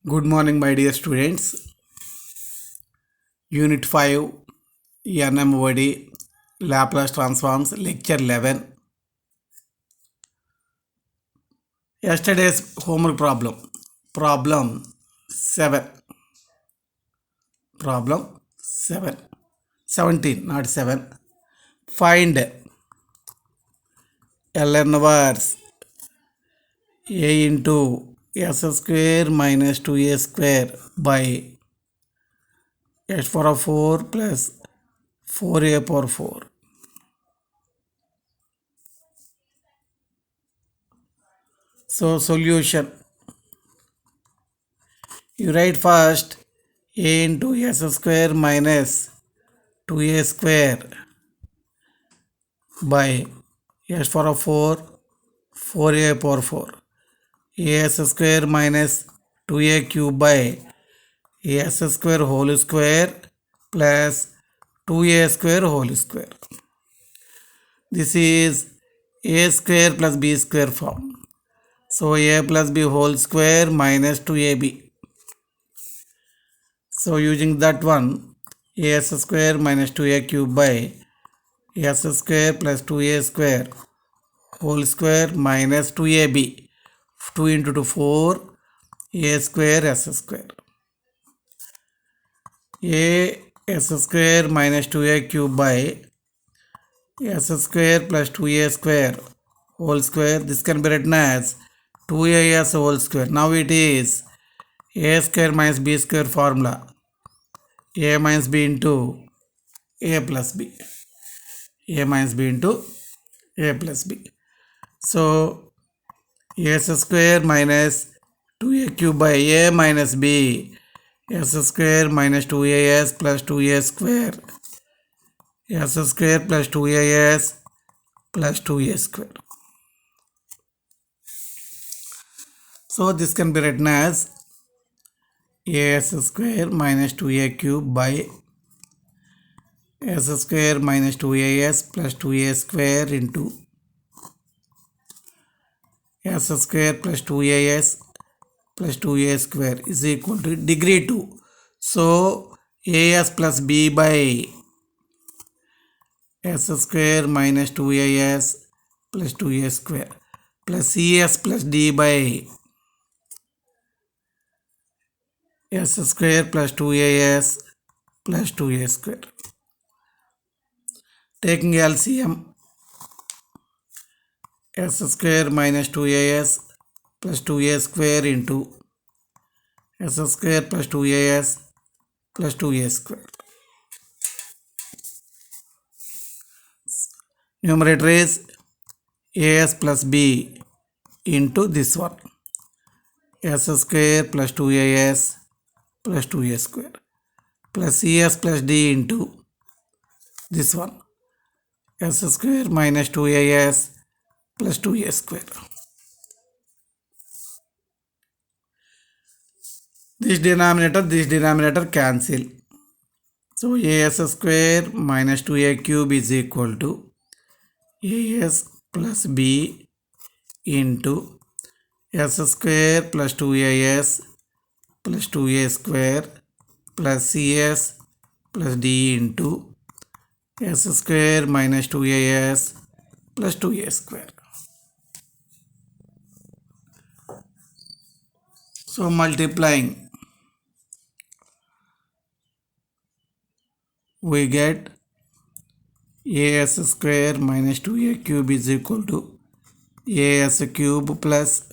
Good morning, my dear students. Unit 5, NMOD, Laplace Transforms, Lecture 11. Yesterday's homework problem. Problem 7. Problem 7. 17, not 7. Find ln inverse a into s square minus 2a square by s power 4 plus 4a power 4. So solution, you write first a into s square minus 2a square by s power 4 4a power 4 as square minus 2a cube by as square whole square plus 2a square whole square. This is a square plus b square form. So a plus b whole square minus 2ab. So using that one, as square minus 2a cube by s square plus 2a square whole square minus 2ab. 2 into 2 4 a square s square. A s square minus 2a cube by s square plus 2a square whole square. This can be written as 2as whole square. Now it is a square minus b square formula. A minus b into a plus b. A minus b into a plus b. So s square minus 2a cube by a minus b s square minus 2as plus 2a square s square plus 2as plus 2a square. So this can be written as as square minus 2a cube by s square minus 2as plus 2a square into s square plus 2as plus 2a square is equal to degree 2. So as plus b by s square minus 2as plus 2a square plus cs plus d by s square plus 2as plus 2a square. Taking LCM, s square minus 2as plus 2a square into s square plus 2as plus 2a square. Numerator is as plus b into this one, s square plus 2as plus 2a square plus cs plus d into this one, s square minus 2as plus 2a square. This denominator cancel. So as square minus 2a cube is equal to as plus b into s square plus 2as plus 2a square plus cs plus d into s square minus 2as plus 2a square. So multiplying, we get as square minus 2a cube is equal to as cube plus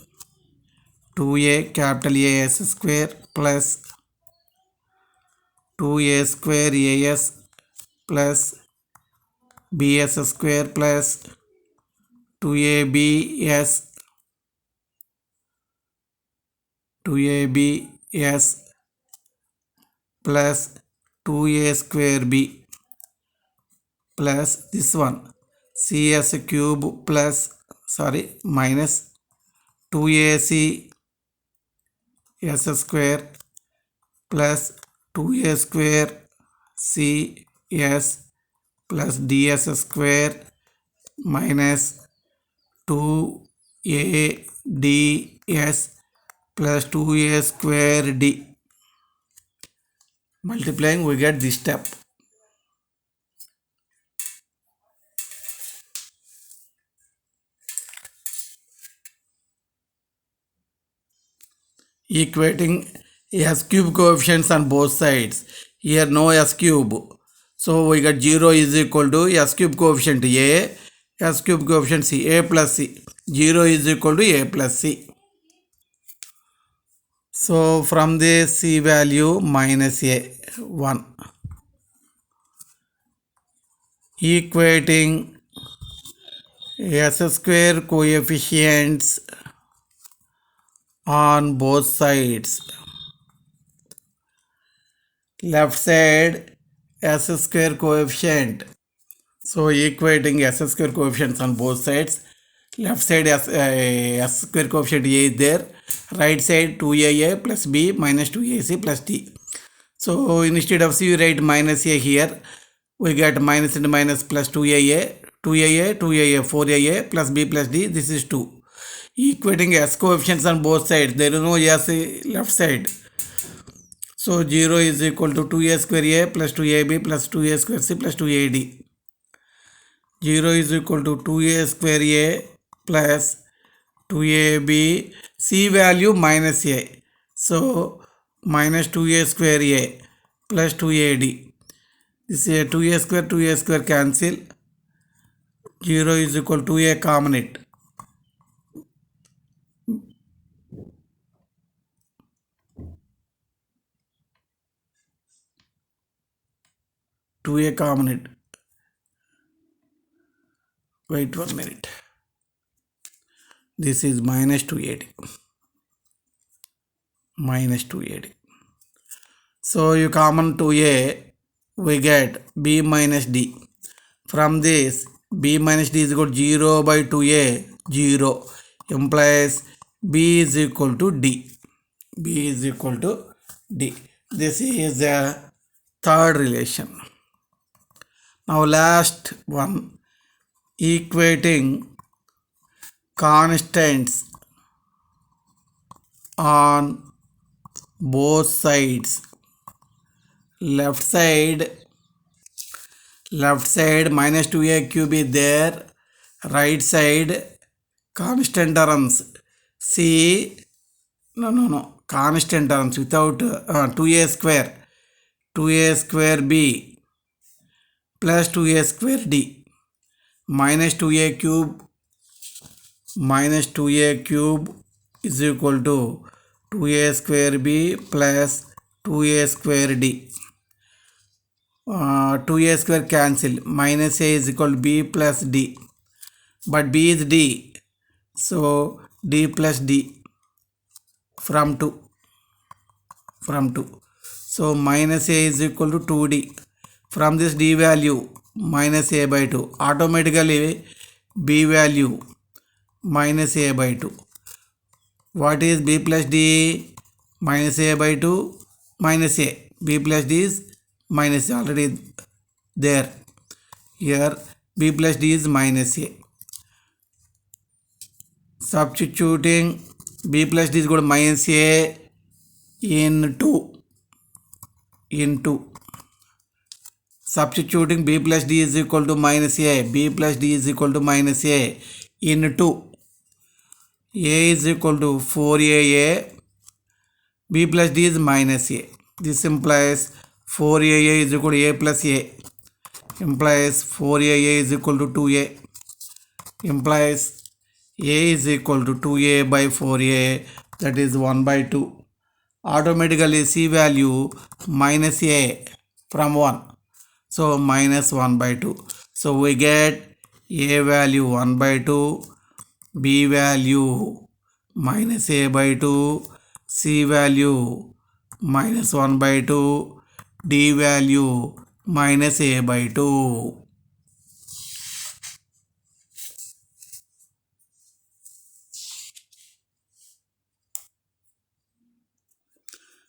2a capital as square plus 2a square as plus bs square plus 2abs 2abs plus 2a square b plus this one cs cube plus minus 2ac s square plus 2a square c s plus ds square minus 2a ds plus 2a square d. Multiplying, we get this step. Equating s cube coefficients on both sides. Here no s cube. So we get 0 is equal to s cube coefficient a, s cube coefficient c, a plus c. 0 is equal to a plus c. So from this c value minus a 1. Equating s square coefficients on both sides. Left side s square coefficient. So equating s square coefficients on both sides. Left side s square coefficient a is there. Right side 2aa plus b minus 2ac plus d. So instead of c we write minus a here. We get minus into minus plus 2aa, 4aa plus b plus d. This is 2. Equating s coefficients on both sides. There is no s left side. So 0 is equal to 2a square a plus 2ab plus 2a square c plus 2ad. 0 is equal to 2a square a plus 2ab, c value minus a. So minus 2a square a plus 2ad. This is 2a square cancel. 0 is equal to a common it. 2a common it. Wait 1 minute. This is minus 2ad. Minus 2ad. So you common 2a, we get b minus d. From this, b minus d is equal to 0 by 2a, 0 implies b is equal to d. B is equal to d. This is the third relation. Now last one, equating constants on both sides. Left side minus 2a cube is there. Right side constant terms c, constant terms without 2a square b plus 2a square d minus 2a cube is equal to 2a square b plus 2a square d. 2a square cancel, minus a is equal to b plus d, but b is d, so d plus d from 2. So minus a is equal to 2d. From this d value minus a by 2, automatically b value minus a by 2. What is b plus d? Minus a by 2 minus a. B plus d is minus a, already there. Here b plus d is minus a. Substituting b plus d is equal to minus a in 2. Substituting b plus d is equal to minus a. B plus d is equal to minus a in 2. A is equal to 4aa. B plus d is minus a. This implies 4aa is equal to a plus a. Implies 4aa is equal to 2a. Implies a is equal to 2a by 4a, that is 1 by 2. Automatically c value minus a from 1. So minus 1 by 2. So we get a value 1 by 2, b value minus a by 2, c value minus 1 by 2, d value minus a by 2.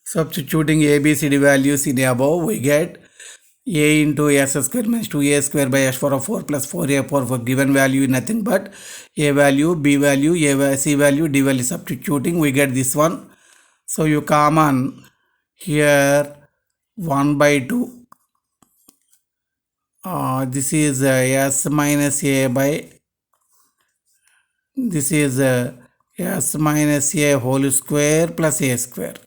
Substituting a, b, c, d values in the above, we get a into s square minus 2a square by s power of 4 plus 4a power of given value is nothing but a value, b value, c value, d value. Substituting, we get this one So you common here 1 by 2. This is s minus a by, this is s minus a whole square plus a square.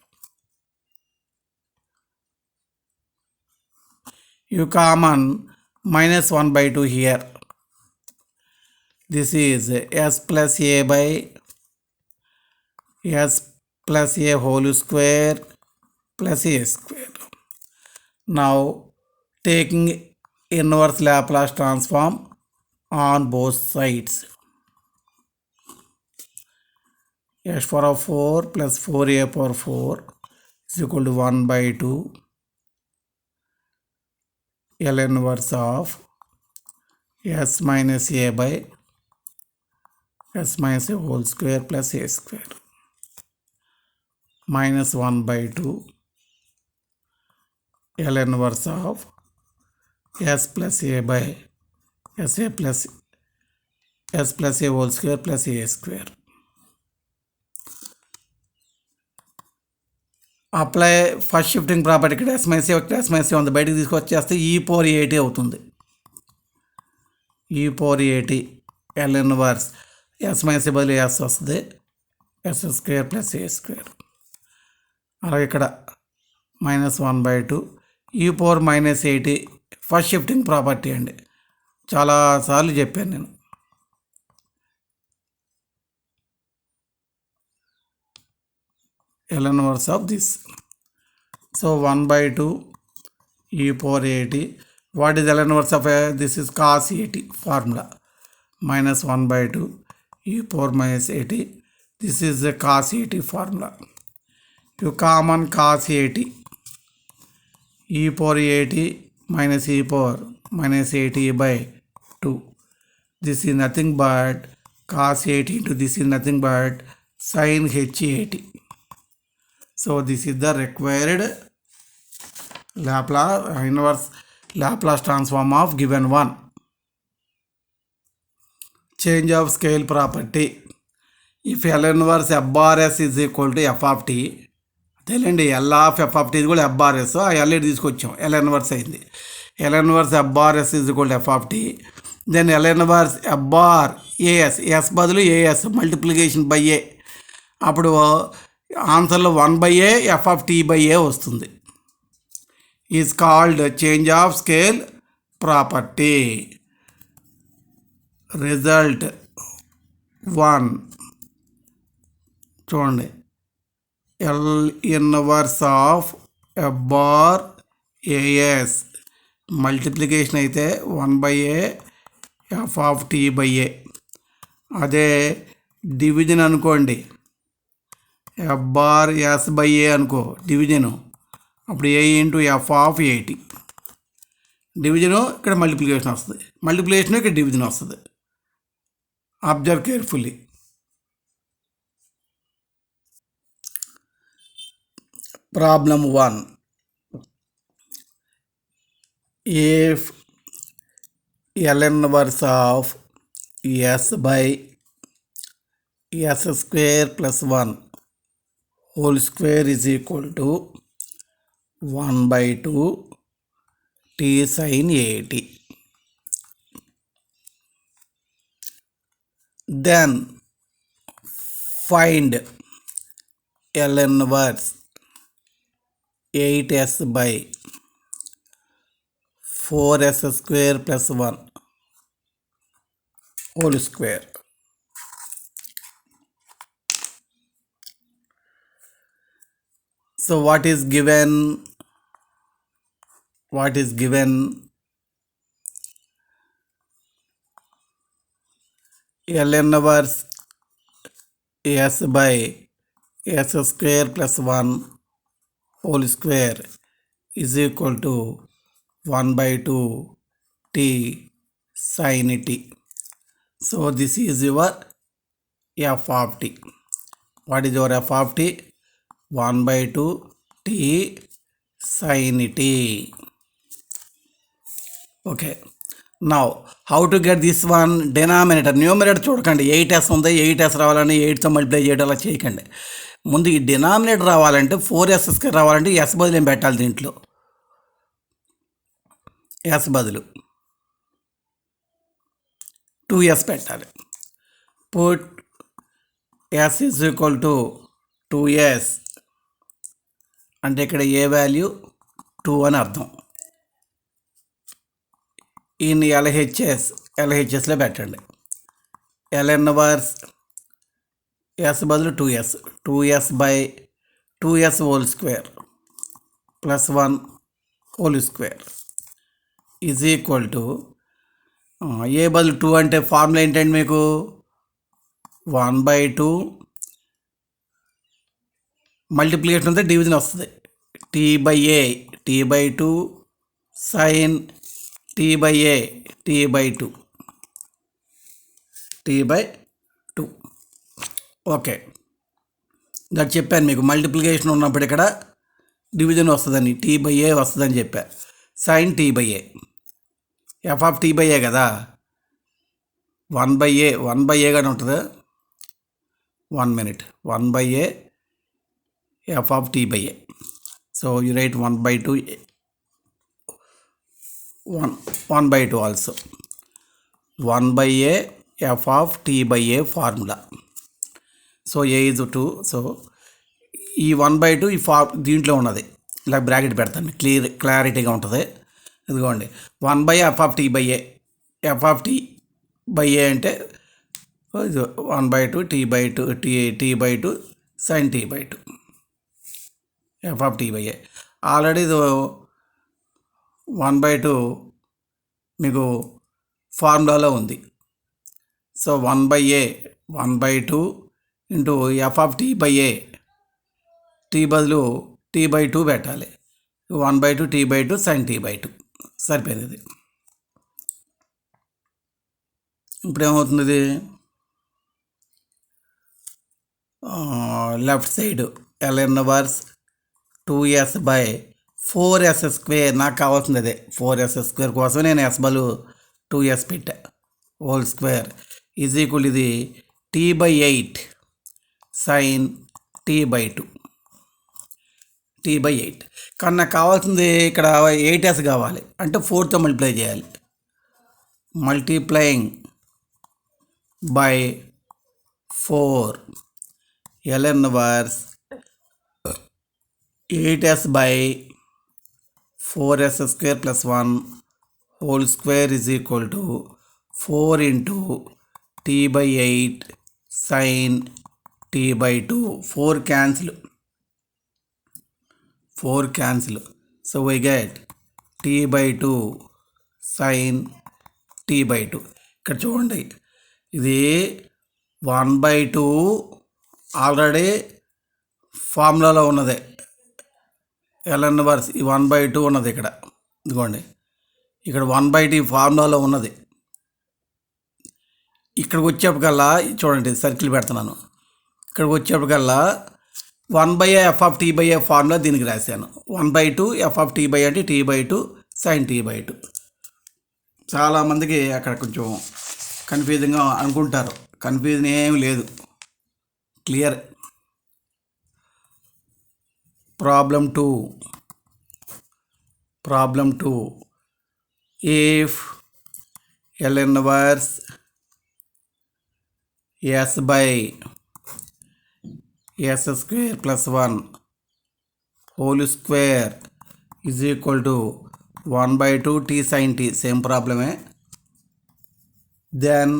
You common minus 1 by 2 here. This is s plus a by s plus a whole square plus a square. Now taking inverse Laplace transform on both sides. S power of 4 plus 4a power 4 is equal to 1 by 2 L inverse of s minus a by s minus a whole square plus a square minus 1 by 2 L inverse of s plus a by s plus a whole square plus a square. Apply first shifting property ఇక్కడ yes minus ఉంది, బయటకు తీసుకొచ్చేస్తే ఈ power ఏటీ అవుతుంది. ఈ power ఏటీ L inverse yes minus బదులు yes వస్తుంది, ఎస్ స్క్వేర్ ప్లస్ ఏ స్క్వేర్. అలాగే ఇక్కడ మైనస్ 1 by 2 ఈ power minus 80 first shifting property అండి, చాలాసార్లు చెప్పాను నేను. L inverse of this. So 1 by 2 e power 80. What is L inverse of a? This is cos 80 formula. Minus 1 by 2 e power minus 80. This is the cos 80 formula. You common cos 80 e power 80 minus e power minus 80 by 2. This is nothing but cos 80 into this is nothing but sin h80. So this is the required inverse Laplace transform of given one. Change of scale property. If L inverse f bar s is equal to f of t, తెలియండి L of f of t is equal to f bar s. L తీసుకొచ్చాం, L inverse అయింది. L inverse f bar s is equal to f of t. Then L inverse f bar as, s బదులు as multiplication by a. అప్పుడు ఆన్సర్లో 1 by a f of t by a వస్తుంది. Is called change of scale property. Result 1 చూడండి, L inverse of F bar A S multiplication అయితే 1 by a F of T by a. అదే division అనుకోండి, F bar S by A అనుకో division, అప్పుడు A into F of 80. Division ఇక్కడ multiplication వస్తుంది, multiplication ఇక్కడ division వస్తుంది. Observe carefully. Problem 1. If L inverse of S by S square plus 1 whole square is equal to 1 by 2 t sin 80. Then find L inverse 8s by 4s square plus 1 whole square. So what is given? L inverse s by s square plus 1 whole square is equal to 1 by 2 t sin t. So this is your f of t. What is your f of t? 1 by 2 t sin t. Okay. Now how to get this one? Denominator, numerator చూడకండి, 8s ఉంది, 8s రావాలని 8తో multiply చేయడం అలా చేయకండి. ముందు ఈ denominator రావాలంటే 4s² రావాలంటే ఎస్ బదులు ఏం పెట్టాలి, దీంట్లో ఎస్ బదులు 2s పెట్టాలి. Put s is equal to 2s అంటే ఇక్కడ ఏ వాల్యూ 2 అని అర్థం. ఈయన్ని LHSలో పెట్టండి. ln ఇన్వర్స్ s బదులు 2s by 2s whole square plus 1 whole square is equal to a బదులు 2 అంటే ఫార్ములా ఏంటండి మీకు 1/2 మల్టిప్లికేషన్ అయితే డివిజన్ వస్తుంది. t/a t/2 sign t/a t/2 t/2. Okay, నాకు చెప్పాను మీకు మల్టిప్లికేషన్ ఉన్నప్పుడు ఇక్కడ డివిజన్ వస్తుందని, t/a వస్తుందని చెప్పా. సైన్ t/a f(t/a) కదా, 1/a గానే ఉంటుంది. 1 minute 1/a f(t/a). So you write 1/2 1/2 also 1/a f(t/a) formula. So a is 2. So ఈ 1/2 ఈ దీంట్లో ఉన్నది, ఇలా బ్రాకెట్ పెడతాను, క్లారిటీగా ఉంటుంది. ఇదిగోండి 1/f(t/a). f(t/a) అంటే 1/2 t/2 sin t/2 f(t/a). Already ఇది 1/2 మీకు ఫార్ములాలో ఉంది. సో 1/2 ఇంటూ f(t/a), t బదులు t/2 పెట్టాలి. 1/2 t/2 sin t/2 సరిపోయింది. ఇది ఇప్పుడు ఏమవుతుంది, ఇది left side ln inverse 2s by 4s². నాకు కావాల్సింది అదే, 4s² కోసం నేను s బదులు 2s పెట్టా హోల్ స్క్వేర్ ఈజ్ ఈక్వల్ ఇది t/8 సైన్ t/2 t/8. కానీ నాకు కావాల్సింది ఇక్కడ 8s కావాలి అంటే 4తో మల్టిప్లై చేయాలి. Multiplying by 4 ln inverse 8s by 4s² plus 1 whole square is equal to 4 into t/8 sine t/2. 4 cancel. So we get t/2 sine t/2. ఇక్కడ చూడండి, ఇది 1/2 ఆల్రెడీ ఫార్ములాలో ఉన్నదే. ln ఇన్వర్స్ ఈ 1/2 ఉన్నది ఇక్కడ. ఇదిగోండి, ఇక్కడ 1/2 ఫార్ములాలో ఉన్నది. ఇక్కడికి వచ్చేప్పటికల్లా చూడండి, సర్కిల్ పెడుతున్నాను. ఇక్కడికి వచ్చేప్పటికల్లా 1/a f(t/a) ఫార్ములా దీనికి రాశాను. 1/2 f(t/a) అంటే t/2 sin t/2. చాలామందికి అక్కడ కొంచెం కన్ఫ్యూజింగ్గా అనుకుంటారు. కన్ఫ్యూజన్ ఏం లేదు, clear. Problem 2 if ln inverse s by s² plus 1 whole square is equal to 1/2 t sin t, same ప్రాబ్లమే. Then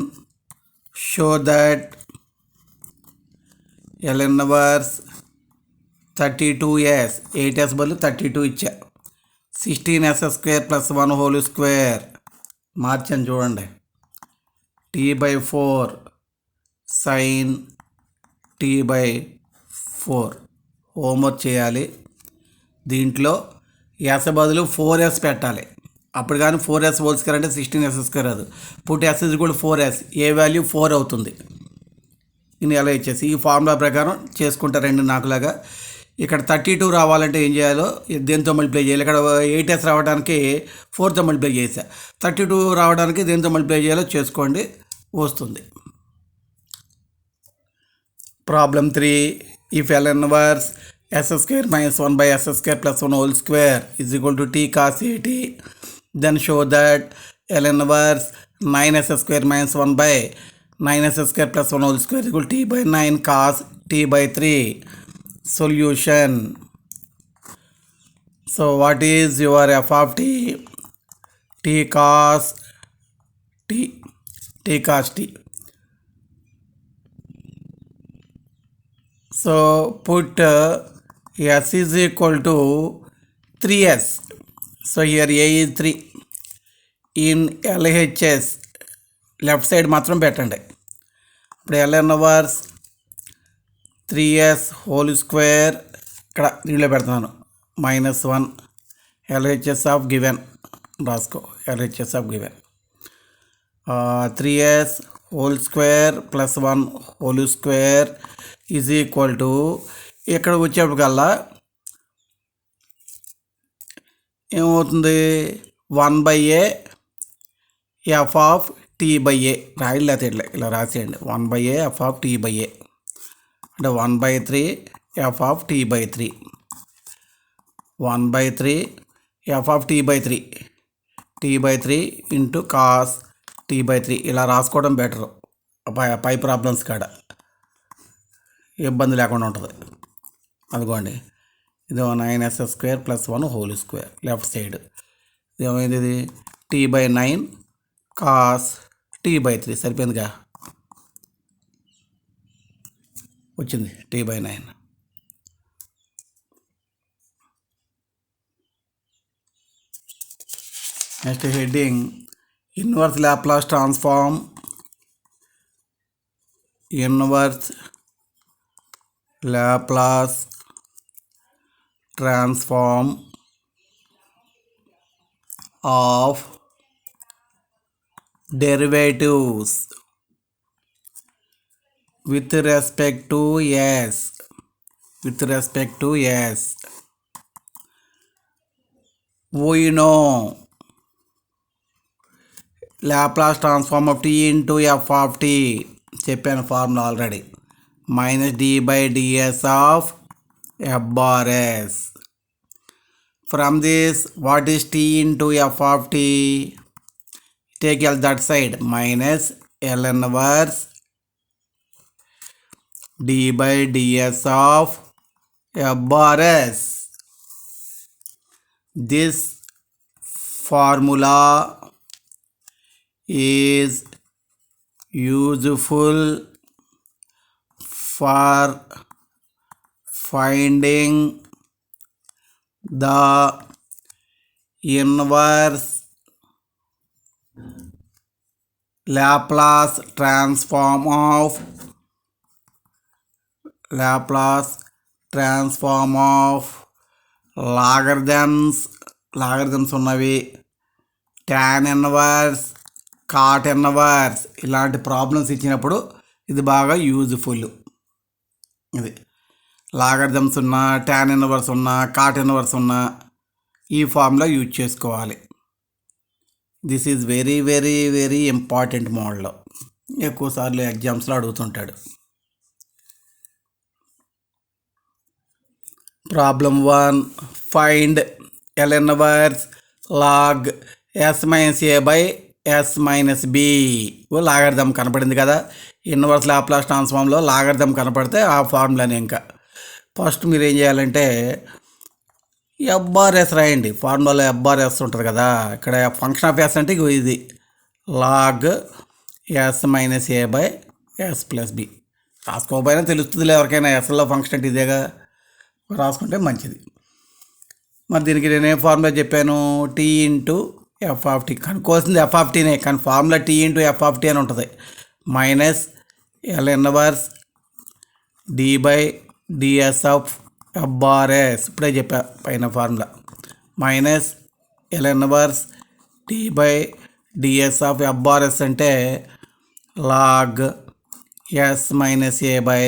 show that ln inverse 32s 8s బదులు 32 ఇచ్చా. 16s² ప్లస్ 1 హోల్ స్క్వేర్ మార్చాను చూడండి. t/4 సైన్ t/4 హోంవర్క్ చేయాలి. దీంట్లో s బదులు 4s పెట్టాలి. అప్పుడు కానీ 4s హోల్ స్క్వేర్ అంటే 16s² రాదు. పుట్ s ఇజ్ కూడా 4s, ఏ వాల్యూ 4 అవుతుంది. ఇది ఎలా ఇచ్చేసి ఈ ఫార్ములా ప్రకారం చేసుకుంటారండి. నాకులాగా ఇక్కడ 32 రావాలంటే ఏం చేయాలో దేంతో మల్టిప్లై చేయాలి. ఇక్కడ 8s రావడానికి 4తో మల్టిప్లై చేసా. 32 రావడానికి దేంతో మల్టిప్లై చేయాలో చేసుకోండి, వస్తుంది. Problem 3 If L inverse s square minus 1 by s square plus 1 whole square is equal to t cos at, then show that L inverse 9s square minus 1 by 9s square plus 1 whole square is equal to t by 9 cos t by 3. Solution. So what is your f of t? T cos t. T cos t. So put s is equal to 3s. So here a is 3. In LHS left side మాత్రం పెట్టండి. ఇప్పుడు L inverse 3s whole square ఇక్కడ దీనిలో పెడుతున్నాను -1 LHS of given రాసుకో. LHS of given 3s whole square plus 1 whole square is equal to ఇక్కడ వచ్చేప్పటికల్లా ఏమవుతుంది 1/a f of t/a రాయలేతే ఇలా రాసేయండి. 1/a f ఆఫ్ t/a అంటే 1/3 f of t/3 1/3 f of t/3 into cos t/3 ఇలా రాసుకోవడం better. పై problems కాడ ఇబ్బంది లేకుండా ఉంటుంది. అదిగోండి ఇది 9s square plus 1 whole square left side ఏమైంది ఇది t/9 కాస్ t/3 సరిపోయిందిగా వచ్చింది t/9. Next heading inverse Laplace transform. Inverse Laplace transform of derivatives with respect to s. We know Laplace transform of t into f of t చెప్పాను formula already -d/ds of f bar s. From this what is t into f of t? Take L that side minus L inverse d/ds of f bar s. This formula is useful for finding the inverse Laplace transform of logarithms ఉన్నవి, tan inverse, cot inverse ఇలాంటి problems ఇచ్చినప్పుడు ఇది బాగా useful. ఇది logarithms ఉన్నా, tan inverse ఉన్నా, cot inverse ఉన్నా ఈ ఫార్ములా యూజ్ చేసుకోవాలి. This is very very very important మోడల్లో ఎక్కువసార్లు ఎగ్జామ్స్లో అడుగుతుంటాడు. Problem 1 find L inverse log s minus a by s minus b. Logarithm కనపడింది కదా, ఇన్వర్స్ లాప్లాస్ ట్రాన్స్ఫార్మ్లో లాగరిథం కనపడితే ఆ ఫార్ములాని ఇంకా ఫస్ట్ మీరు ఏం చేయాలంటే ఎఫ్ బార్ ఎస్ రాయండి. ఫార్ములాలో ఎఫ్ బార్ ఎస్ ఉంటుంది కదా, ఇక్కడ ఫంక్షన్ ఆఫ్ ఎస్ అంటే ఇది log s minus a by s plus b. రాసుకోకపోయినా తెలుస్తుంది ఎవరికైనా ఎస్లో ఫంక్షన్ అంటే ఇదేగా, రాసుకుంటే మంచిది. మరి దీనికి నేనేం ఫార్ములా చెప్పాను, t into F of t. కనుక్కోవాల్సింది ఎఫ్ ఆఫ్ టీనే, కానీ formula t into F of t అని ఉంటుంది. Minus L inverse d/ds of F bar s, ఇప్పుడే చెప్పా పైన formula. Minus L inverse d/ds of F bar s అంటే log s minus a by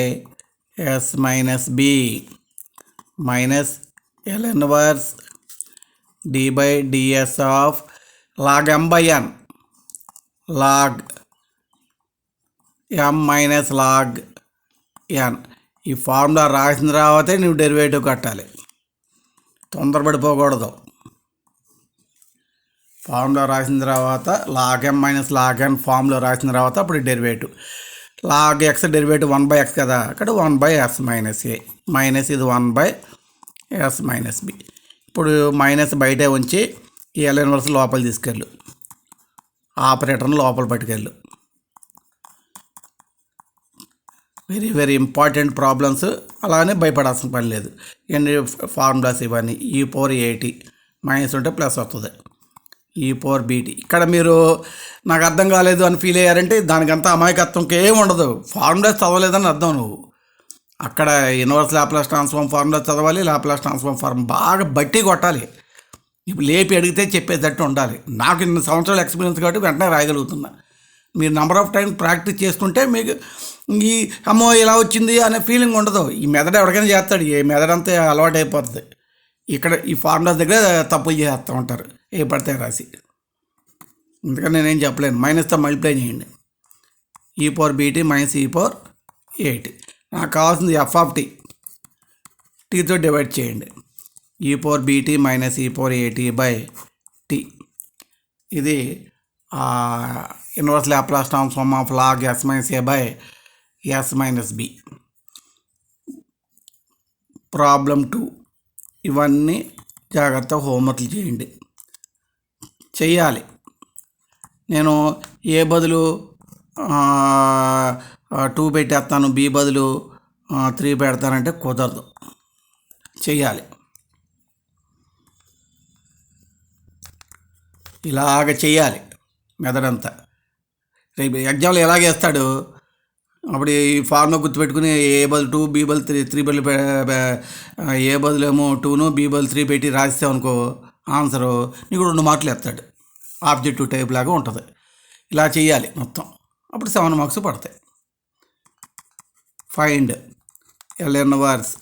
s minus b minus L inverse d/ds of log m by n, log m minus log n ఈ formula రాసిన తర్వాతే నువ్వు derivative కట్టాలి, తొందరపడిపోకూడదు. Formula రాసిన తర్వాత log ఎం minus log N formula రాసిన తర్వాత అప్పుడు derivative. Log X derivative 1/x కదా, అక్కడ 1/s మైనస్ ఏ మైనస్ ఇది 1/s మైనస్ బి. ఇప్పుడు మైనస్ బయటే ఉంచి ఈ ఎల్ ఇన్వర్స్ లోపల తీసుకెళ్ళు, ఆపరేటర్ని లోపల పట్టుకెళ్ళు. వెరీ వెరీ ఇంపార్టెంట్ ప్రాబ్లమ్స్, అలానే భయపడాల్సిన పని లేదు. ఎన్ని ఫార్ములాస్ ఇవన్నీ e⁴at మైనస్ ఉంటే ప్లస్ వస్తుంది, e⁴bt. ఇక్కడ మీరు నాకు అర్థం కాలేదు అని ఫీల్ అయ్యారంటే దానికంతా అమాయకత్వంకి ఏమి ఉండదు, ఫార్ములాస్ చదవలేదని అర్థం. నువ్వు అక్కడ ఇన్వర్స్ లాప్లాస్ ట్రాన్స్ఫార్మ్ ఫార్ములా చదవాలి, లాప్లాస్ ట్రాన్స్ఫార్మ్ ఫార్మ్ బాగా బట్టి కొట్టాలి. ఇప్పుడు లేపి అడిగితే చెప్పేటట్టు ఉండాలి. నాకు ఇన్ని సంవత్సరాల ఎక్స్పీరియన్స్ కాబట్టి వెంటనే రాయగలుగుతున్నా. మీరు నెంబర్ ఆఫ్ టైం ప్రాక్టీస్ చేసుకుంటే మీకు ఈ అమ్మో ఇలా వచ్చింది అనే ఫీలింగ్ ఉండదు. ఈ మెథడ్ ఎవరికైనా చేస్తాడు, ఈ మెథడ్ అంతా అలవాటు అయిపోతుంది. ఇక్కడ ఈ ఫార్ములాస్ దగ్గర తప్పులు చేస్తూ ఉంటారు ఏ పడితే రాసి. అందుకని నేనేం చెప్పలేను. మైనస్తో మల్టిప్లై చేయండి, e⁴bt మైనస్ e⁴at. నాకు కావాల్సింది f(t), టీతో డివైడ్ చేయండి, e⁴bt మైనస్ e⁴at/t. ఇది inverse Laplace transform of log s minus a by s minus b. Problem 2. ఇవన్నీ జాగ్రత్తగా హోంవర్క్లు చేయండి, చెయ్యాలి. నేను ఏ బదులు 2 పెట్టేస్తాను, బి బదులు 3 పెడతానంటే కుదరదు, చెయ్యాలి. ఇలాగ చెయ్యాలి మెథడ్ అంతా. రేపు ఎగ్జామ్లో ఎలాగేస్తాడు, అప్పుడు ఈ ఫార్ములా గుర్తుపెట్టుకుని ఏ బదులు 2, బి బదులు 3, 3 బదులు ఏ బదులు ఏమో 2ను బి బదులు 3 పెట్టి రాస్తావు అనుకో, ఆన్సరు నీకు 2 మార్కులు వేస్తాడు. ఆబ్జెక్టివ్ టైప్ లాగా ఉంటుంది. ఇలా చేయాలి మొత్తం, అప్పుడు 7 మార్క్స్ పడతాయి. ఫైండ్ ఎల్ ఇన్వర్స్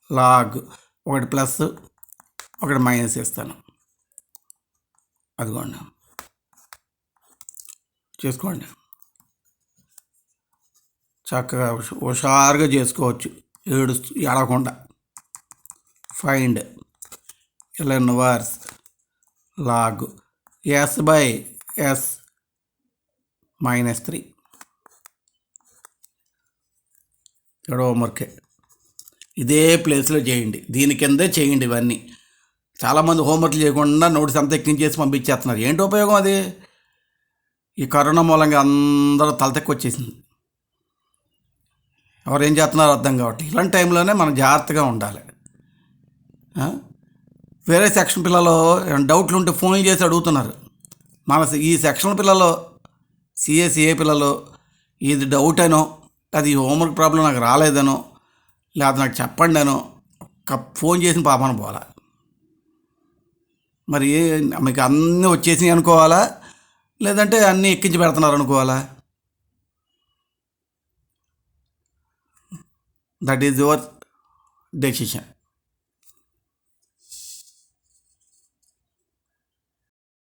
లాగ్, ఒకటి ప్లస్ ఒకటి మైనస్ ఇస్తాను, అదిగోండి చేసుకోండి. చక్కగా హుషారుగా చేసుకోవచ్చు, ఏడవకుండా. Find L inverse log s/s minus 3. ఇక్కడ హోంవర్కే ఇదే ప్లేస్లో చేయండి, దీని కిందే చేయండి. ఇవన్నీ చాలామంది హోంవర్క్లు చేయకుండా నోట్స్ అంతా ఎక్కించేసి పంపించేస్తున్నారు. ఏంటి ఉపయోగం అది? ఈ కరోనా మూలంగా అందరూ తలతెక్కి వచ్చేసింది, ఎవరు ఏం చేస్తున్నారో అర్థం కావట్లేదు. ఇలాంటి టైంలోనే మనం జాగ్రత్తగా ఉండాలి. వేరే సెక్షన్ పిల్లలు డౌట్లు ఉంటే ఫోన్ చేసి అడుగుతున్నారు. మన ఈ సెక్షన్ పిల్లలు, సిఏ పిల్లలు, ఇది డౌట్ అనో, అది హోంవర్క్ ప్రాబ్లం నాకు రాలేదనో, లేదా నాకు చెప్పండి అనో ఫోన్ చేసిన పాపన పోవాలా. మరి మీకు అన్నీ వచ్చేసి అనుకోవాలా, లేదంటే అన్నీ ఎక్కించి పెడుతున్నారు అనుకోవాలా? That is your decision.